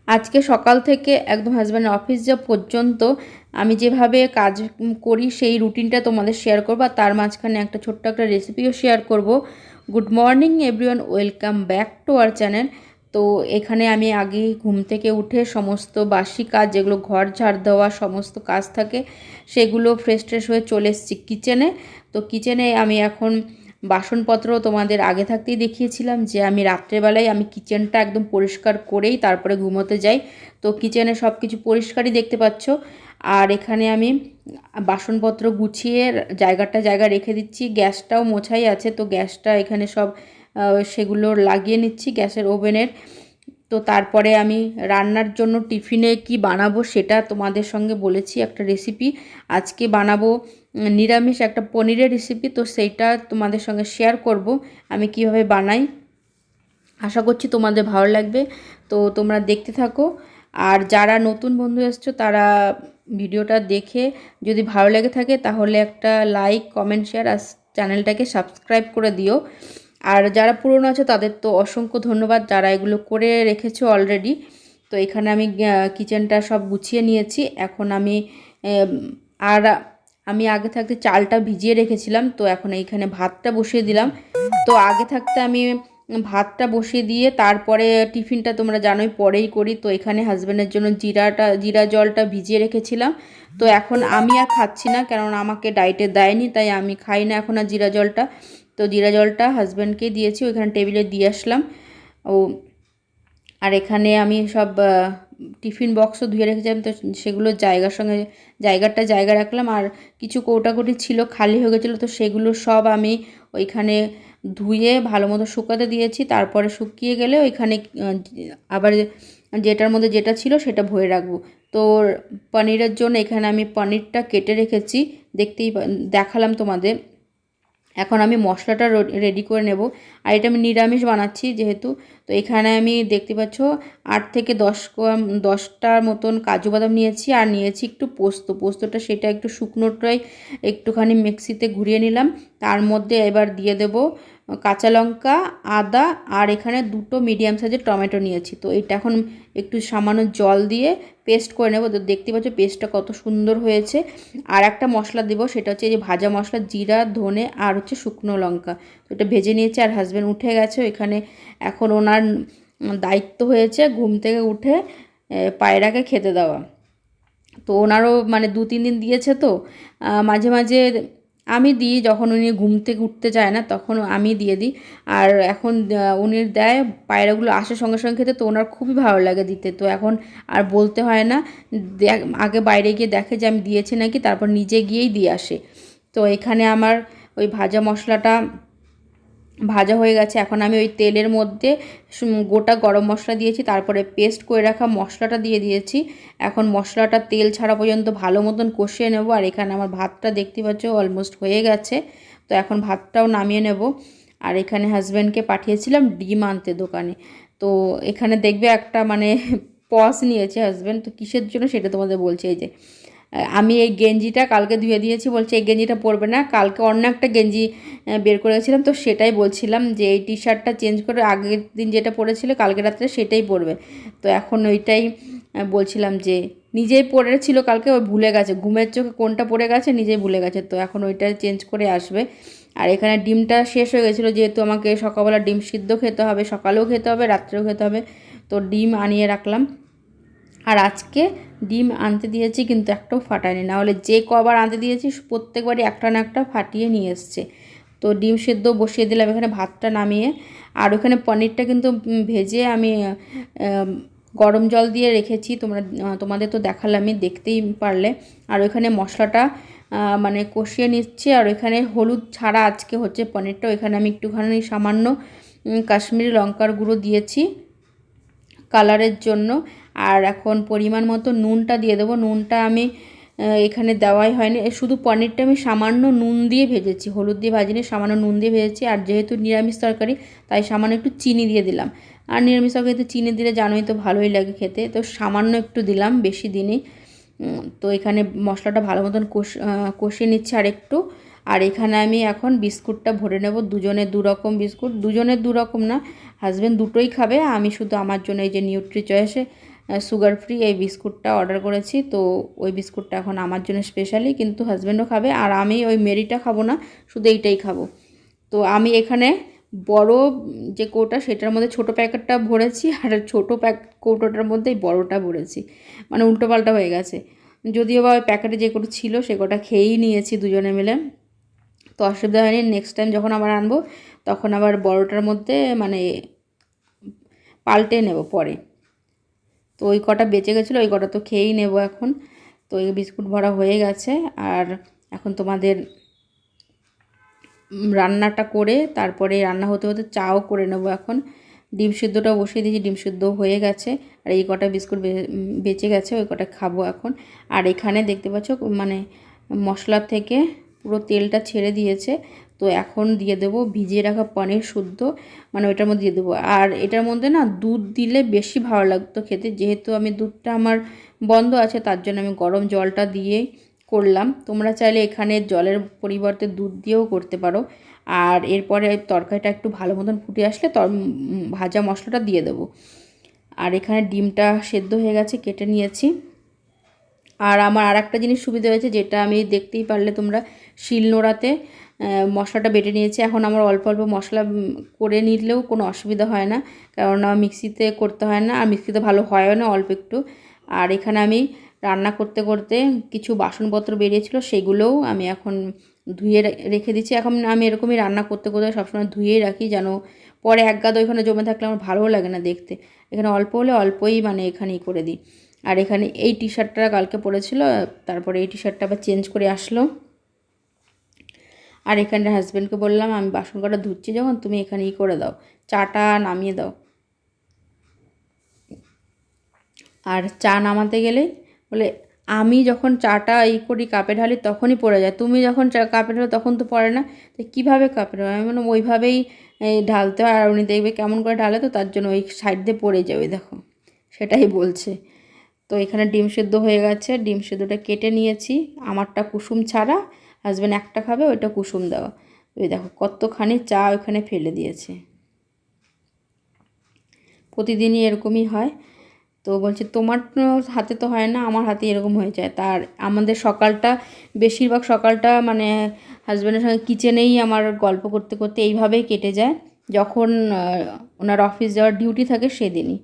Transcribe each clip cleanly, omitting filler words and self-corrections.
আজকে সকাল থেকে একদম হাজব্যান্ড অফিস যাওয়া পর্যন্ত আমি যেভাবে কাজ করি সেই রুটিনটা তোমাদের শেয়ার করব, আর তার মাঝখানে একটা ছোট্ট একটা রেসিপিও শেয়ার করব। Good morning everyone, welcome back to our channel. তো এখানে আমি আগে ঘুম থেকে উঠে সমস্ত বাসি কাজ, যেগুলো ঘর ঝাড় দেওয়া সমস্ত কাজ থাকে, সেগুলো ফ্রেশ ট্রেশ হয়ে চলে এসেছি কিচেনে। তো কিচেনে আমি এখন বাসনপত্র তোমাদের আগে থাকতেই দেখিয়েছিলাম যে আমি রাত্রেবেলায় আমি কিচেনটা একদম পরিষ্কার করেই তারপরে ঘুমোতে যাই। তো কিচেনে সব কিছু পরিষ্কারই দেখতে পাচ্ছ। আর এখানে আমি বাসনপত্র গুছিয়ে জায়গা রেখে দিচ্ছি। গ্যাসটাও মোছাই আছে, তো গ্যাসটা এখানে সব সেগুলো লাগিয়ে নিচ্ছি গ্যাসের ওভেনের। তো তারপরে আমি রান্নার জন্য টিফিনে কি বানাবো সেটা তোমাদের সঙ্গে বলেছি, একটা রেসিপি আজকে বানাবো নিরামিষ একটা পনিরের রেসিপি। তো সেইটা তোমাদের সঙ্গে শেয়ার করব আমি কিভাবে বানাই। আশা করছি তোমাদের ভালো লাগবে, তো তোমরা দেখতে থাকো। আর যারা নতুন বন্ধু এসছো তারা ভিডিওটা দেখে যদি ভালো লেগে থাকে তাহলে একটা লাইক, কমেন্ট, শেয়ার আর চ্যানেলটাকে সাবস্ক্রাইব করে দিও। আর যারা পুরনো আছে তাদের তো অসংখ্য ধন্যবাদ, যারা এগুলো করে রেখেছো অলরেডি। তো এখানে আমি কিচেনটা সব গুছিয়ে নিয়েছি। এখন আমি আর আমি আগে থাকতে চালটা ভিজিয়ে রেখেছিলাম, তো এখন এইখানে ভাতটা বসিয়ে দিলাম। তো আগে থাকতে আমি ভাতটা বসিয়ে দিয়ে তারপরে টিফিনটা তোমরা জানোই পরেই করি। তো এখানে হাজব্যান্ডের জন্য জিরা জলটা ভিজিয়ে রেখেছিলাম। তো এখন আমি আর খাচ্ছি না, কেননা আমাকে ডায়েটে দেয়নি, তাই আমি খাই না এখন আর জিরা জলটা। তো জিরা জলটা হাজব্যান্ডকে দিয়েছি, ওইখানে টেবিলে দিয়ে আসলাম। ও আর এখানে আমি সব টিফিন বক্সও ধুয়ে রেখেছিলাম, তো সেগুলো জায়গা রাখলাম। আর কিছু কৌটাকুটি ছিল খালি হয়ে গেছিলো, তো সেগুলো সব আমি ওইখানে ধুয়ে ভালো মতো শুকাতে দিয়েছি। তারপরে শুকিয়ে গেলে ওইখানে আবার যেটার মধ্যে যেটা ছিল সেটা ভরে রাখবো। তো পনিরের জন্য এখানে আমি পনিরটা কেটে রেখেছি, দেখালাম তোমাদের। এখন আমি মশলাটা রেডি করে নেব। আর এটা আমি নিরামিষ বানাচ্ছি যেহেতু। তো এখানে আমি দেখতে পাচ্ছ 8 থেকে 10টার মতন কাজু বাদাম নিয়েছি, আর নিয়েছি একটু পোস্তটা সেটা একটু শুকনোটাই একটুখানি মিক্সিতে ঘুরিয়ে নিলাম। তার মধ্যে এবার দিয়ে দেব কাঁচা লঙ্কা, আদা, আর এখানে 2টো মিডিয়াম সাইজের টমেটো নিয়েছি। তো এটা এখন একটু সামান্য জল দিয়ে পেস্ট করে নেব। তো দেখতে পাচ্ছ পেস্টটা কত সুন্দর হয়েছে। আর একটা মশলা দেবো, সেটা হচ্ছে এই যে ভাজা মশলা, জিরা, ধনে আর হচ্ছে শুকনো লঙ্কা। তো এটা ভেজে নিয়েছে। আর হাজব্যান্ড উঠে গেছে, এখানে এখন ওনার দায়িত্ব হয়েছে ঘুম থেকে উঠে পায়রাকে খেতে দেওয়া। তো ওনারও মানে 2-3 দিন দিয়েছে, তো মাঝে মাঝে আমি দিই, যখন উনি ঘুম থেকে উঠতে চায় না তখন আমি দিয়ে দিই। আর এখন উনি দেয়, পায়রাগুলো আসে সঙ্গে সঙ্গে খেতে, তো ওনার খুবই ভালো লাগে দিতে। তো এখন আর বলতে হয় না, আগে বাইরে গিয়ে দেখে যে আমি দিয়েছি নাকি, তারপর নিজে গিয়েই দিয়ে আসে। তো এখানে আমার ওই ভাজা মশলাটা ভাজা হয়ে গেছে। এখন আমি ওই তেলের মধ্যে গোটা গরম মশলা দিয়েছি, তারপরে পেস্ট করে রাখা মশলাটা দিয়ে দিয়েছি। এখন মশলাটা তেল ছাড়া পর্যন্ত ভালো মতন কষিয়ে নেব। আর এখানে আমার ভাতটা দেখতে পাচ্ছ অলমোস্ট হয়ে গেছে। তো এখন ভাতটাও নামিয়ে নেব। আর এখানে হাজব্যান্ডকে পাঠিয়েছিলাম ডিম আনতে দোকানে। তো এখানে দেখবে একটা মানে পজ নিয়েছে হাজব্যান্ড, তো কিসের জন্য সেটা তোমাদের বলছে। এই যে আমি এই গেঞ্জিটা কালকে ধুয়ে দিয়েছি, বলছে এই গেঞ্জিটা পরবে না। কালকে অন্য একটা গেঞ্জি বের করেছিলাম, তো সেটাই বলছিলাম যে এই টি শার্টটা চেঞ্জ করে আগের দিন যেটা পরেছিল কালকে রাত্রে সেটাই পরবে। তো এখন ওইটাই বলছিলাম যে নিজেই পরেছিল কালকে, ওই ভুলে গেছে, ঘুমের চোখে কোনটা পড়ে গেছে নিজেই ভুলে গেছে। তো এখন ওইটা চেঞ্জ করে আসবে। আর এখানে ডিমটা শেষ হয়ে গেছিলো, যেহেতু আমাকে সকালবেলা ডিম সিদ্ধ খেতে হবে, সকালেও খেতে হবে, রাত্রেও খেতে হবে। তো ডিম আনিয়ে রাখলাম। আর আজকে ডিম আনতে দিয়েছি কিন্তু একটাও ফাটায়নি, নাহলে যে কবার আনতে দিয়েছি প্রত্যেকবারই একটা না একটা ফাটিয়ে নিয়ে এসছে। তো ডিম সেদ্ধ বসিয়ে দিলাম এখানে ভাতটা নামিয়ে। আর ওখানে পনিরটা কিন্তু ভেজে আমি গরম জল দিয়ে রেখেছি, তোমাদের তো দেখালামই, দেখতেই পারলে। আর ওইখানে মশলাটা মানে কষিয়ে নিচ্ছি। আর ওইখানে হলুদ ছাড়া আজকে হচ্ছে পনিরটা, ওইখানে আমি একটুখানি সামান্য কাশ্মীরি লঙ্কার গুঁড়ো দিয়েছি কালারের জন্য। আর এখন পরিমাণ মতো নুনটা দিয়ে দেবো। নুনটা আমি এখানে দেওয়াই হয়নি, শুধু পনিরটা আমি সামান্য নুন দিয়ে ভেজেছি, হলুদ দিয়ে ভাজিনি, সামান্য নুন দিয়ে ভেজেছি। আর যেহেতু নিরামিষ তরকারি তাই সামান্য একটু চিনি দিয়ে দিলাম। আর নিরামিষ তরকারিতে চিনি দিলে জানোই তো ভালোই লাগে খেতে, তো সামান্য একটু দিলাম, বেশি দিনই। তো এখানে মশলাটা ভালো মতন কষিয়ে নিচ্ছে আর একটু। আর এখানে আমি এখন বিস্কুটটা ভরে নেব, দুজনের 2 রকম বিস্কুট, দুজনের 2 রকম না, হাজব্যান্ড দুটোই খাবে, আমি শুধু আমার জন্য এই যে নিউট্রি চয়েসে সুগার ফ্রি এই বিস্কুটটা অর্ডার করেছি। তো ওই বিস্কুটটা এখন আমার জন্য স্পেশালি, কিন্তু হাজব্যান্ডও খাবে, আর আমি ওই মেরিটা খাবো না, শুধু এইটাই খাবো। তো আমি এখানে বড় যে কৌটা সেটার মধ্যে ছোট প্যাকেটটা ভরেছি, আর ছোটো কৌটোটার মধ্যেই বড়টা ভরেছি, মানে উল্টোপাল্টা হয়ে গেছে। যদিও বা ওই প্যাকেটে যে কটা ছিল সে কটা খেয়েই নিয়েছি দুজনে মিলে, তো অসুবিধা হয়নি। নেক্সট টাইম যখন আবার আনবো তখন আবার বড়টার মধ্যে মানে পাল্টে নেব পরে। তো ওই কটা বেঁচে গেছিলো, ওই কটা তো খেয়েই নেব এখন। তো এই বিস্কুট ভরা হয়ে গেছে, আর এখন তোমাদের রান্নাটা করে তারপরে রান্না হতে হতে চাও করে নেব। এখন ডিম সিদ্ধটাও বসিয়ে দিয়েছি, ডিম সিদ্ধ হয়ে গেছে, আর এই কটা বিস্কুট বেঁচে গেছে, ওই কটা খাবো এখন। আর এখানে দেখতে পাচ্ছ মানে মশলার থেকে পুরো তেলটা ছেড়ে দিয়েছে। তো এখন দিয়ে দেবো ভিজিয়ে রাখা পনির শুদ্ধ, মানে ওইটার মধ্যে দিয়ে দেবো। আর এটার মধ্যে না দুধ দিলে বেশি ভালো লাগতো খেতে, যেহেতু আমি দুধটা আমার বন্ধ আছে তার জন্য আমি গরম জলটা দিয়ে করলাম। তোমরা চাইলে এখানে জলের পরিবর্তে দুধ দিয়েও করতে পারো। আর এরপরে তরকারিটা একটু ভালো মতন ফুটে আসলে ভাজা মশলাটা দিয়ে দেবো। আর এখানে ডিমটা সেদ্ধ হয়ে গেছে, কেটে নিয়েছি। আর আমার আর একটা জিনিস সুবিধা হয়েছে, যেটা আমি দেখতেই পারলে তোমরা, শিলনোড়াতে মশলাটা বেটে নিয়েছি। এখন আমার অল্প অল্প মশলা করে নিলেও কোনো অসুবিধা হয় না, কারণ মিক্সিতে করতে হয় না, আর মিক্সিতে ভালো হয়ও না, অল্প একটু। আর এখানে আমি রান্না করতে করতে কিছু বাসনপত্র বেরিয়েছিল, সেগুলোও আমি এখন ধুয়ে রেখে দিচ্ছি। এখন আমি এরকমই রান্না করতে করতে সবসময় ধুয়েই রাখি, যেন পরে এক গাদা ওইখানে জমে থাকলে আমার ভালোও লাগে না দেখতে। এখানে অল্প হলে অল্পই মানে এখানেই করে দিই। আর এখানে এই টি শার্টটা কালকে পরেছিল, তারপরে এই টি শার্টটা আবার চেঞ্জ করে আসলো। আর এখানে হাজব্যান্ডকে বললাম আমি বাসন কটা ধুচ্ছি যখন, তুমি এখানে করে দাও, চাটা নামিয়ে দাও। আর চা নামাতে গেলে বলে আমি যখন চাটা করি কাপে ঢালি তখনই পড়ে যায়, তুমি যখন চা কাপে ঢালো তখন তো পড়ে না, তো কীভাবে কাপে ঢালো? আমি বললাম ওইভাবেই ঢালতে হয়, আর উনি দেখবে কেমন করে ঢালে, তো তার জন্য ওই সাইড দিয়ে পড়ে যাবে, দেখো সেটাই বলছে। তো এখানে ডিম সেদ্ধ হয়ে গেছে, ডিম সেদ্ধটা কেটে নিয়েছি, আমারটা কুসুম ছাড়া, হাজব্যান্ড একটা খাবে ওইটা কুসুম দেওয়া। ওই দেখো কতখানি চা ওখানে ফেলে দিয়েছে। প্রতিদিনই এরকমই হয়। তো বলছে তোমার হাতে তো হয় না, আমার হাতে এরকম হয়ে যায়। তার আমাদের সকালটা, বেশিরভাগ সকালটা মানে হাজব্যান্ডের সঙ্গে কিচেনেই আমার গল্প করতে করতে এইভাবেই কেটে যায়, যখন ওনার অফিস যাওয়ার ডিউটি থাকে সেদিনই।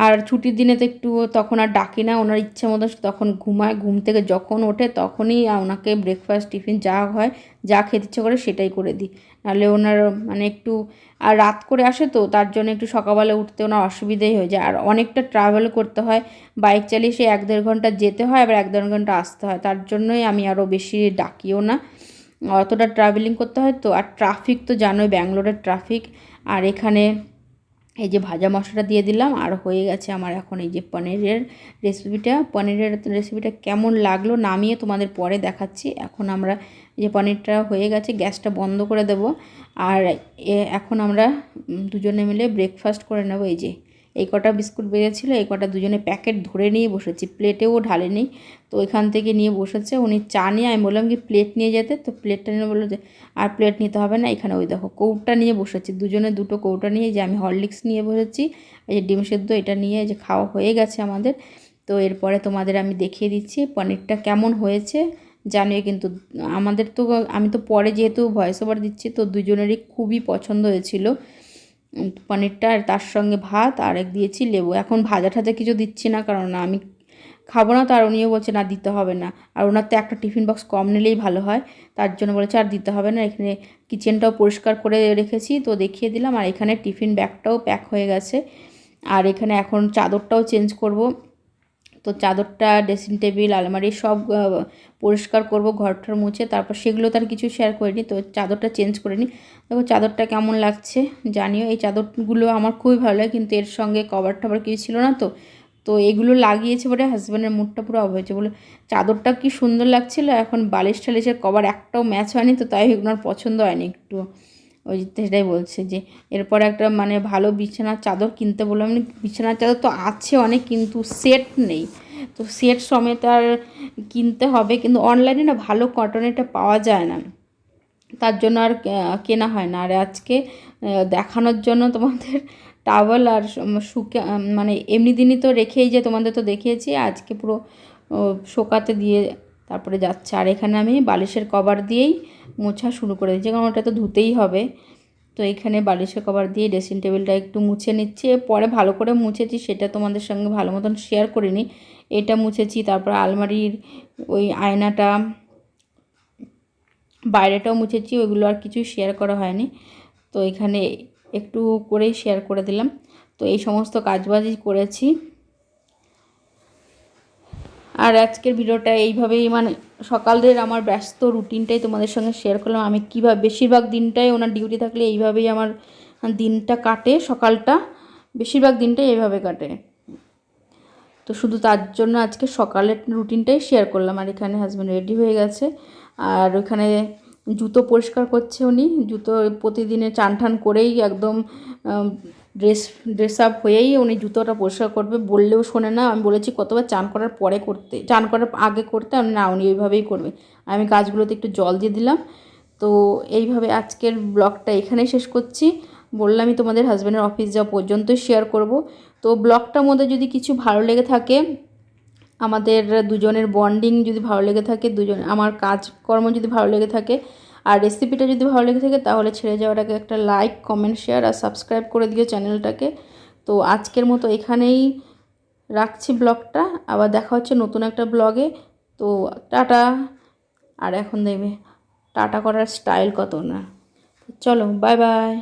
আর ছুটির দিনে তো একটু তখন আর ডাকি না, ওনার ইচ্ছে মতো তখন ঘুমায়, ঘুম থেকে যখন ওঠে তখনই ওনাকে ব্রেকফাস্ট টিফিন যা হয়, যা খেতে ইচ্ছে করে সেটাই করে দিই। নাহলে ওনার মানে একটু, আর রাত করে আসে তো তার জন্য একটু সকালবেলা উঠতে ওনার অসুবিধাই হয়ে যায়। আর অনেকটা ট্রাভেল করতে হয়, বাইক চালিয়ে সে 1-1.5 ঘন্টা যেতে হয়, আবার 1-1.5 ঘন্টা আসতে হয়, তার জন্যই আমি আরও বেশি ডাকিও না। অতটা ট্রাভেলিং করতে হয় তো, আর ট্রাফিক তো জানোই, ব্যাঙ্গালোরের ট্রাফিক। আর এখানে এই যে ভাজা মশলাটা দিয়ে দিলাম, আর হয়ে গেছে আমার এখন এই যে পনিরের রেসিপিটা কেমন লাগলো নামিয়ে তোমাদের পরে দেখাচ্ছি। এখন আমরা এই যে পনিরটা হয়ে গেছে, গ্যাসটা বন্ধ করে দেব। আর এখন আমরা দুজনে মিলে ব্রেকফাস্ট করে নেব। এই যে এই কটা বিস্কুট বেরিয়েছিল, এই কটা দুজনে প্যাকেট ধরে নিয়ে বসেছি, প্লেটেও ঢালেনি, তো ওইখান থেকে নিয়ে বসেছে। উনি চা নিয়ে, আমি বললাম কি প্লেট নিয়ে যেতে, তো প্লেটটা নিয়ে বললো যে আর প্লেট নিতে হবে না, এখানে ওই দেখো কৌটা নিয়ে বসেছি, দুজনে দুটো কৌটা নিয়ে, যে আমি হরলিক্স নিয়ে বসেছি, এই যে ডিম সেদ্ধ এটা নিয়ে, যে খাওয়া হয়ে গেছে আমাদের। তো এরপরে তোমাদের আমি দেখিয়ে দিচ্ছি পনিরটা কেমন হয়েছে জানিয়ে। কিন্তু আমাদের তো, আমি তো পরে যেহেতু ভয়েস ওভার দিচ্ছি, তো দুজনেরই খুবই পছন্দ হয়েছিল পনিরটা। আর তার সঙ্গে ভাত আর এক দিয়েছি লেবু। এখন ভাজা ঠাজা কিছু দিচ্ছি না, কারণ আমি খাবো না, তো আর উনিও বলছে না দিতে হবে না, আর ওনার তো একটা টিফিন বক্স কম নিলেই ভালো হয়, তার জন্য বলেছে আর দিতে হবে না। এখানে কিচেনটাও পরিষ্কার করে রেখেছি, তো দেখিয়ে দিলাম। আর এখানে টিফিন ব্যাগটাও প্যাক হয়ে গেছে। আর এখানে এখন চাদরটাও চেঞ্জ করব, তো চাদরটা, ড্রেসিং টেবিল, আলমারি সব পরিষ্কার করব, ঘরটার মুছে, তারপর সেগুলো তার কিছু শেয়ার করিনি, তো চাদরটা চেঞ্জ করে নিই। দেখো চাদরটা কেমন লাগছে জানিও। এই চাদরগুলো আমার খুবই ভালো লাগে, কিন্তু এর সঙ্গে কভার টভার কিছু ছিল না, তো এগুলো লাগিয়েছে বলে হাজব্যান্ডের মুডটা পুরো অফ হয়েছে, বলে চাদরটা কি সুন্দর লাগছিলো, এখন বালিশ টালিশের কভার একটাও ম্যাচ হয়নি, তো তাই ওনার পছন্দ হয়নি একটু। ওই সেটাই বলছে যে এরপর একটা মানে ভালো বিছানার চাদর কিনতে বললাম। বিছানার চাদর তো আছে অনেক, কিন্তু সেট নেই, তো সেট সমেত আর কিনতে হবে, কিন্তু অনলাইনে না ভালো কটনেরটা পাওয়া যায় না, তার জন্য আর কেনা হয় না। আর আজকে দেখানোর জন্য তোমাদের টাওয়েল আর শুকে মানে এমনি দিনই তো রেখেই যে তোমাদের তো দেখিয়েছি, আজকে পুরো শোকাতে দিয়ে তারপরে যাচ্ছে। আর এখানে আমি বালিশের কভার দিয়েই মোছা শুরু করে দিচ্ছি, কারণ ওটা তো ধুতেই হবে। তো এখানে বালিশের কভার দিয়ে ড্রেসিং টেবিলটা একটু মুছে নিচ্ছি। পরে ভালো করে মুছেছি, সেটা তোমাদের সঙ্গে ভালো মতন শেয়ার করিনি। এটা মুছেছি, তারপর আলমারির ওই আয়নাটা, বাইরেটাও মুছেছি, ওইগুলো আর কিছুই শেয়ার করা হয়নি। তো এখানে একটু করেই শেয়ার করে দিলাম। তো এই সমস্ত কাজবাজই করেছি। আর আজকের ভিডিওটা এইভাবেই মানে সকালের আমার ব্যস্ত রুটিনটাই তোমাদের সঙ্গে শেয়ার করলাম। আমি কীভাবে বেশিরভাগ দিনটাই ওনার ডিউটি থাকলে এইভাবেই আমার দিনটা কাটে, সকালটা বেশিরভাগ দিনটাই এইভাবে কাটে। তো শুধু তার জন্য আজকে সকালের রুটিনটাই শেয়ার করলাম। আর এখানে হাজব্যান্ড রেডি হয়ে গেছে, আর ওখানে জুতো পরিষ্কার করছে উনি। জুতো প্রতিদিনে চান টান করেই একদম ড্রেস আপ হয়েই উনি জুতোটা পরিষ্কার করবে, বললেও শোনে না। আমি বলেছি কতবার চান করার পরে করতে, চান করার আগে করতে, না উনি ওইভাবেই করবে। আমি গাছগুলোতে একটু জল দিয়ে দিলাম। তো এইভাবে আজকের ব্লগটা এখানেই শেষ করছি। বললামই তোমাদের হাজব্যান্ডের অফিস যাওয়া পর্যন্তই শেয়ার করব। তো ব্লগটার মধ্যে যদি কিছু ভালো লেগে থাকে, আমাদের দুজনের বন্ডিং যদি ভালো লেগে থাকে, আমার কাজকর্ম যদি ভালো লেগে থাকে, আর রেসিপিটা যদি ভালো লেগে থাকে, তাহলে ছেড়ে যাওয়াটাকে একটা লাইক, কমেন্ট, শেয়ার আর সাবস্ক্রাইব করে দিও চ্যানেলটাকে। তো আজকের মতো এখানেই রাখছি ব্লগটা, আবার দেখা হচ্ছে নতুন একটা ব্লগে। তো টাটা। আর এখন দেখবে টাটা করার স্টাইল কত না। চলো, বাই বাই।